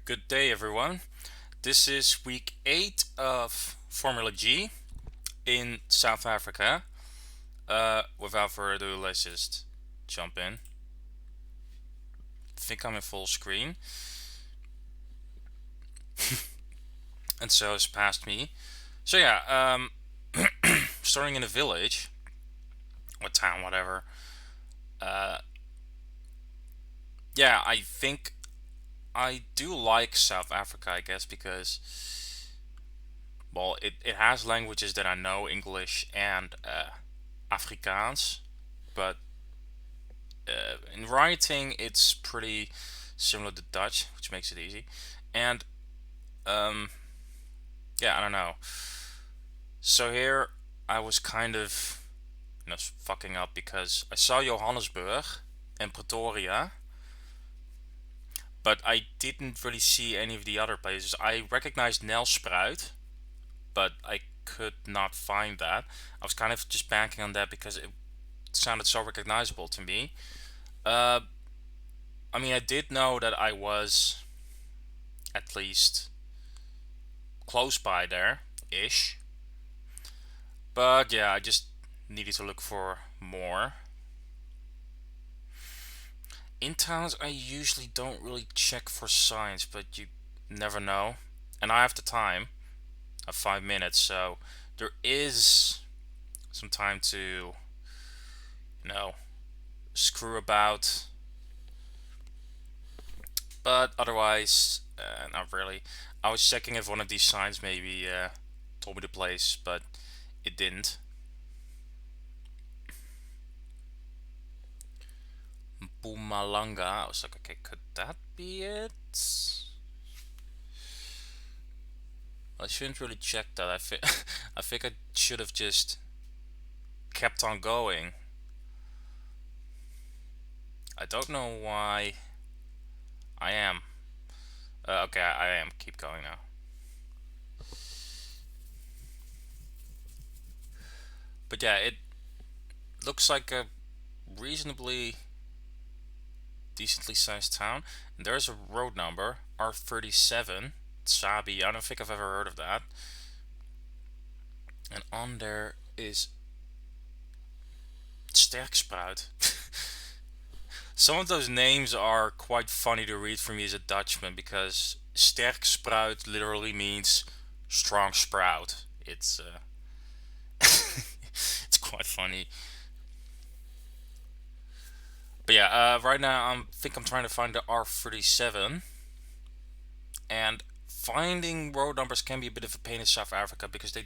Good day, everyone. This is week 8 of Formula G in South Africa. Without further ado, let's just jump in. I think I'm in full screen. And so it's past me. So, yeah, starting in a village or town, whatever. Uh, yeah, I think I do like South Africa, I guess, because, well, it has languages that I know, English and Afrikaans, but in writing, it's pretty similar to Dutch, which makes it easy. And um, yeah, I don't know. So here I was kind of fucking up because I saw Johannesburg and Pretoria, but I didn't really see any of the other places. I recognized Nelspruit, but I could not find that. I was kind of just banking on that because it sounded so recognizable to me. Uh, I mean, I did know that I was at least close by there ish. But yeah, I just needed to look for more. In towns, I usually don't really check for signs, but you never know. And I have the time of 5 minutes, so there is some time to, you know, screw about. But otherwise, not really. I was checking if one of these signs maybe told me the place, but it didn't. Mpumalanga. I was like, okay, could that be it? I shouldn't really check that. I think I should have just kept on going. I don't know why I am. Okay, I am. Keep going now. But yeah, it looks like a reasonably decently sized town. And there's a road number R37 Sabi. I don't think I've ever heard of that. And on there is Sterksprout. Some of those names are quite funny to read for me as a Dutchman because Sterksprout literally means strong sprout. It's quite funny. But yeah, right now I think I'm trying to find the R37, and finding road numbers can be a bit of a pain in South Africa because uh,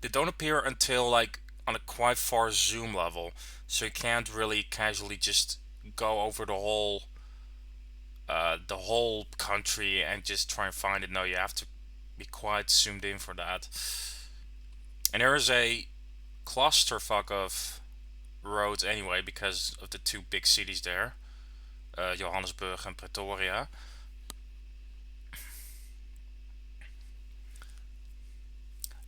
they don't appear until like on a quite far zoom level, so you can't really casually just go over the whole country and just try and find it. No, you have to be quite zoomed in for that. And there is a clusterfuck of roads anyway because of the two big cities there, Johannesburg and Pretoria.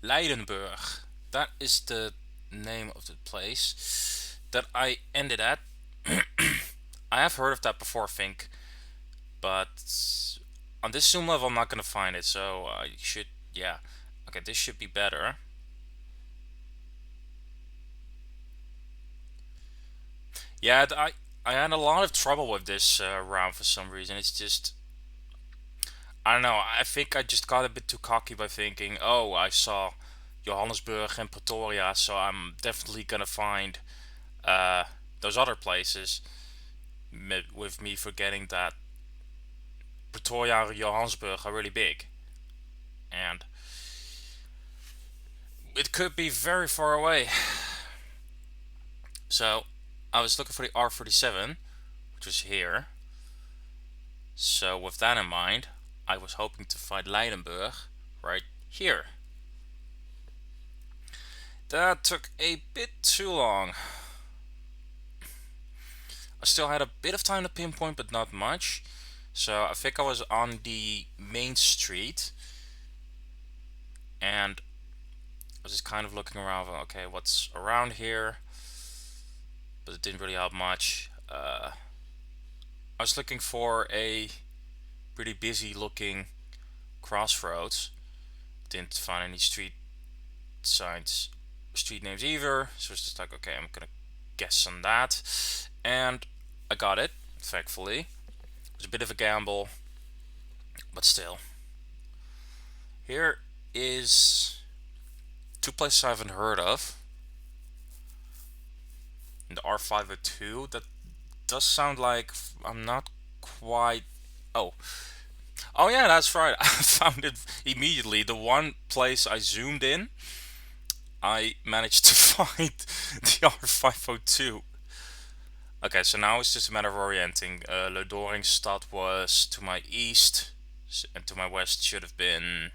Leidenburg, that is the name of the place that I ended at. I have heard of that before, I think, but on this zoom level, I'm not gonna find it. So I should, yeah, okay, this should be better. Yeah, I had a lot of trouble with this round for some reason. It's just I don't know. I think I just got a bit too cocky by thinking, oh, I saw Johannesburg and Pretoria, so I'm definitely gonna find uh, those other places. With me forgetting that Pretoria and Johannesburg are really big, and it could be very far away. So I was looking for the R37, which was here. So with that in mind, I was hoping to find Leidenburg right here. That took a bit too long. I still had a bit of time to pinpoint, but not much. So I think I was on the main street, and I was just kind of looking around. Okay, what's around here? But it didn't really help much. I was looking for a pretty busy looking crossroads. Didn't find any signs, street names either. So it's just like, okay, I'm gonna guess on that, and I got it. Thankfully, it was a bit of a gamble, but still. Here is two places I haven't heard of. In the R502, that does sound like I'm not quite. Oh, oh yeah, that's right. I found it immediately. The one place I zoomed in, I managed to find the R502. Okay, so now it's just a matter of orienting. Le Doringstad was to my east, and to my west should have been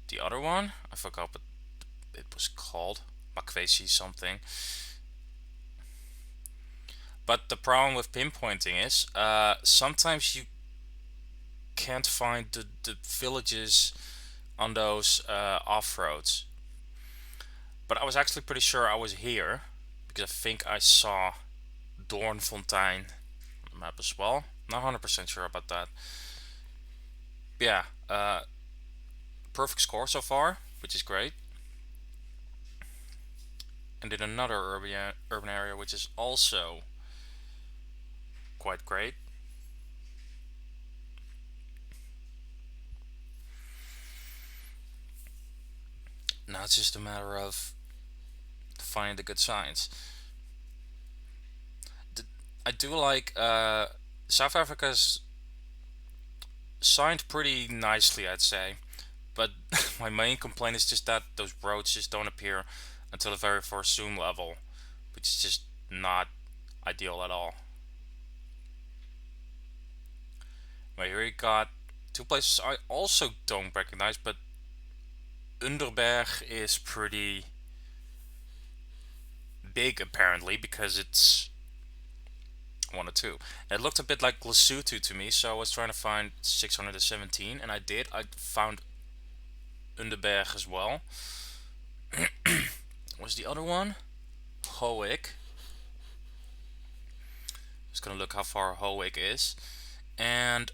the other one. I forgot what it was called. Makwesi something. But the problem with pinpointing is sometimes you can't find the villages on those off roads. But I was actually pretty sure I was here because I think I saw Doornfontein on the map as well. Not 100% sure about that. Yeah, perfect score so far, which is great. And in another urban area, which is also quite great. Now it's just a matter of finding the good signs. I do like South Africa's signed pretty nicely, I'd say. But my main complaint is just that those roads just don't appear until the very first zoom level, which is just not ideal at all. But here we got two places I also don't recognize, but Underberg is pretty big apparently because it's one or two. It looked a bit like Lesotho to me, so I was trying to find 617, and I did. I found Underberg as well. What's the other one? Hoek. Just gonna look how far Hoek is, and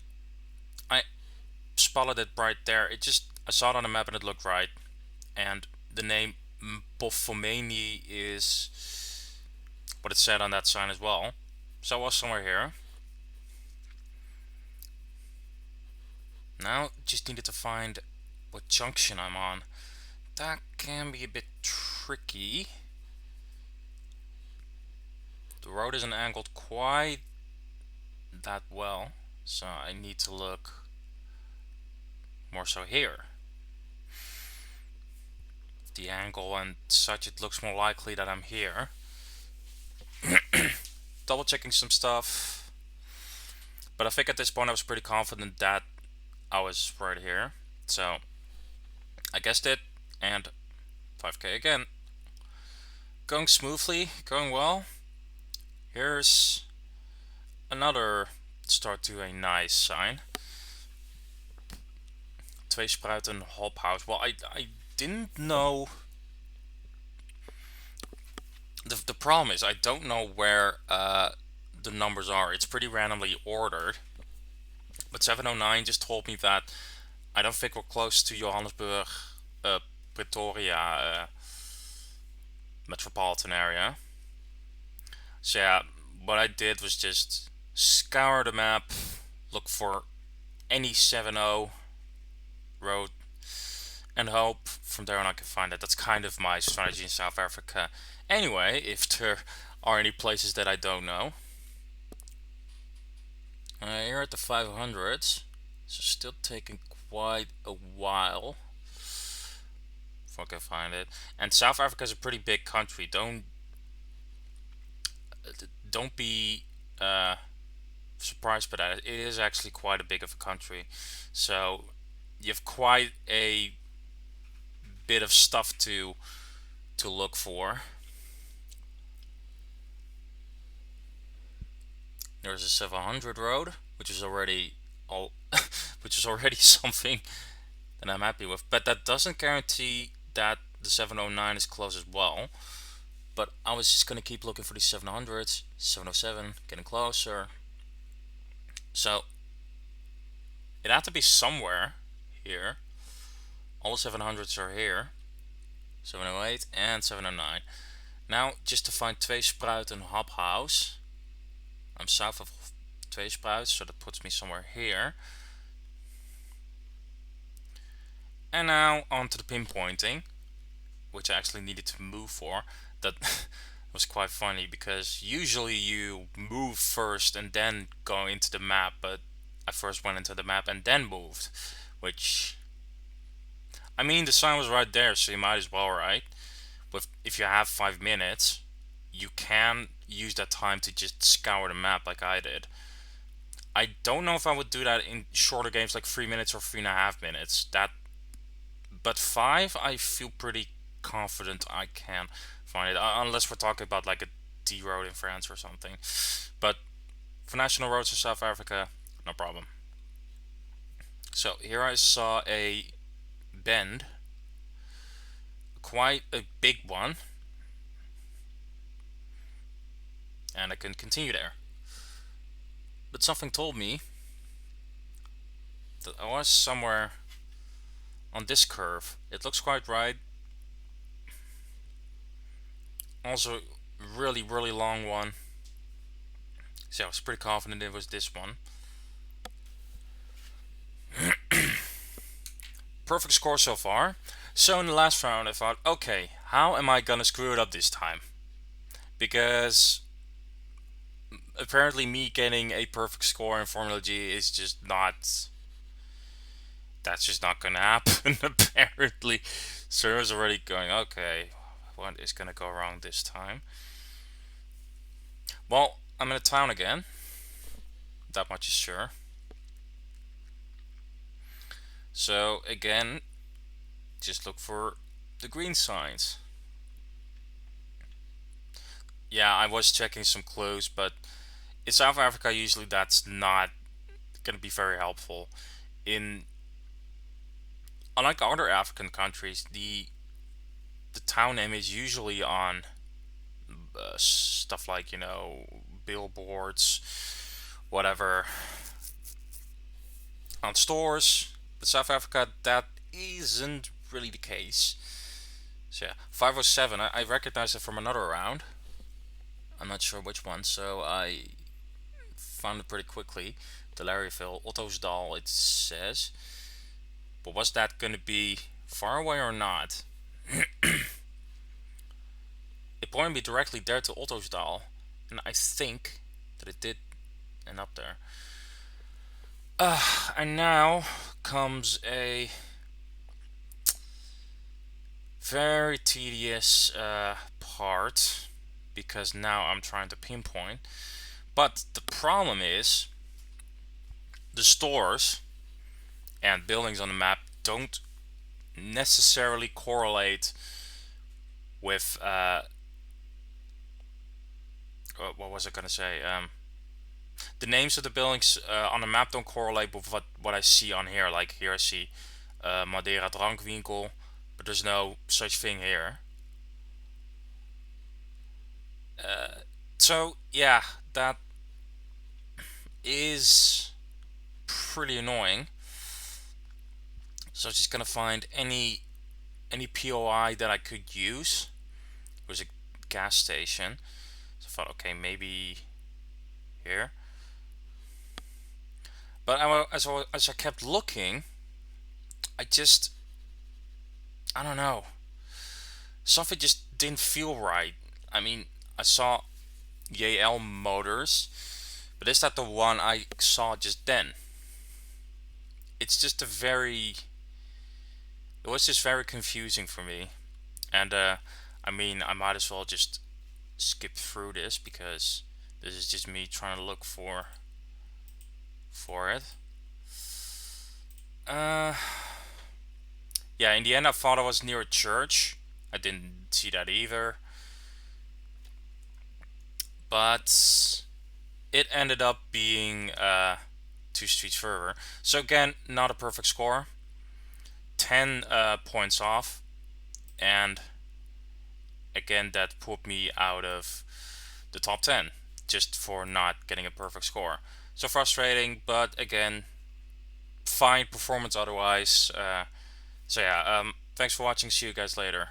I spotted it right there. It just I saw it on the map and it looked right, and the name Bofomeni is what it said on that sign as well. So I was somewhere here. Now just needed to find what junction I'm on. That can be a bit tricky. The road isn't angled quite that well, so I need to look more so here. The angle and such, it looks more likely that I'm here. Double checking some stuff, but I think at this point I was pretty confident that I was right here, so I guessed it, and 5k again. Going smoothly, going well. Here's another start to a nice sign. Twee Spruiten Hophouse. Well, I didn't know. The problem is I don't know where the numbers are. It's pretty randomly ordered. But 709 just told me that I don't think we're close to Johannesburg, Pretoria metropolitan area. So yeah, what I did was just scour the map, look for any 70 road, and hope from there on I can find it. That's kind of my strategy in South Africa. Anyway, if there are any places that I don't know. Here at the 500s, so still taking quite a while if I can find it. And South Africa is a pretty big country. Don't be surprised by that. It is actually quite a big of a country, so you have quite a bit of stuff to look for. There's a 700 road, which is already all, which is already something that I'm happy with. But that doesn't guarantee that the 709 is close as well. But I was just gonna keep looking for these 700s, 707, getting closer. So it had to be somewhere here. All the 700s are here. 708 and 709. Now, just to find Tweespruit and Hobhouse. I'm south of Tweespruit, so that puts me somewhere here. And now on to the pinpointing, which I actually needed to move for. That was quite funny because usually you move first and then go into the map, but I first went into the map and then moved, which, I mean, the sign was right there, so you might as well, right? But if you have 5 minutes, you can use that time to just scour the map like I did. I don't know if I would do that in shorter games like 3 minutes or 3.5 minutes. But five, I feel pretty confident I can find it, unless we're talking about like a D road in France or something. But for national roads in South Africa, no problem. So here I saw a bend, quite a big one, and I can continue there. But something told me that I was somewhere on this curve. It looks quite right. Also, really, really long one. So I was pretty confident it was this one. Perfect score so far. So in the last round I thought, okay, how am I gonna screw it up this time? Because apparently me getting a perfect score in Formula G is just not, that's just not gonna happen apparently. So I was already going, okay, what is gonna go wrong this time? Well, I'm in a town again. That much is sure. So again, just look for the green signs. Yeah, I was checking some clues, but in South Africa usually that's not gonna be very helpful. In, unlike other African countries, the town name is usually on stuff like, billboards, whatever, on stores. But South Africa, that isn't really the case. So yeah, 507. I recognized it from another round. I'm not sure which one, so I found it pretty quickly. Delarieville, Ottosdal, it says. But was that going to be far away or not? It pointed me directly there to Ottosdal, and I think that it did end up there. And now comes a very tedious part, because now I'm trying to pinpoint. But the problem is the stores and buildings on the map don't necessarily correlate with what was I gonna say? The names of the buildings on the map don't correlate with what I see on here. Like here I see Madeira Drankwinkel, but there's no such thing here. So yeah, that is pretty annoying. So I was just gonna find any POI that I could use. It was a gas station. So I thought, okay, maybe here. But as I kept looking, I don't know. Something just didn't feel right. I mean, I saw Yale Motors, but is that the one I saw just then? It's just it was just very confusing for me. And I mean, I might as well just skip through this because this is just me trying to look for it. Uh, yeah, in the end I thought I was near a church. I didn't see that either. But it ended up being 2 streets further. So again, not a perfect score. 10 points off. And again, that put me out of the top 10 just for not getting a perfect score. So frustrating, but again, fine performance otherwise. So yeah, thanks for watching. See you guys later.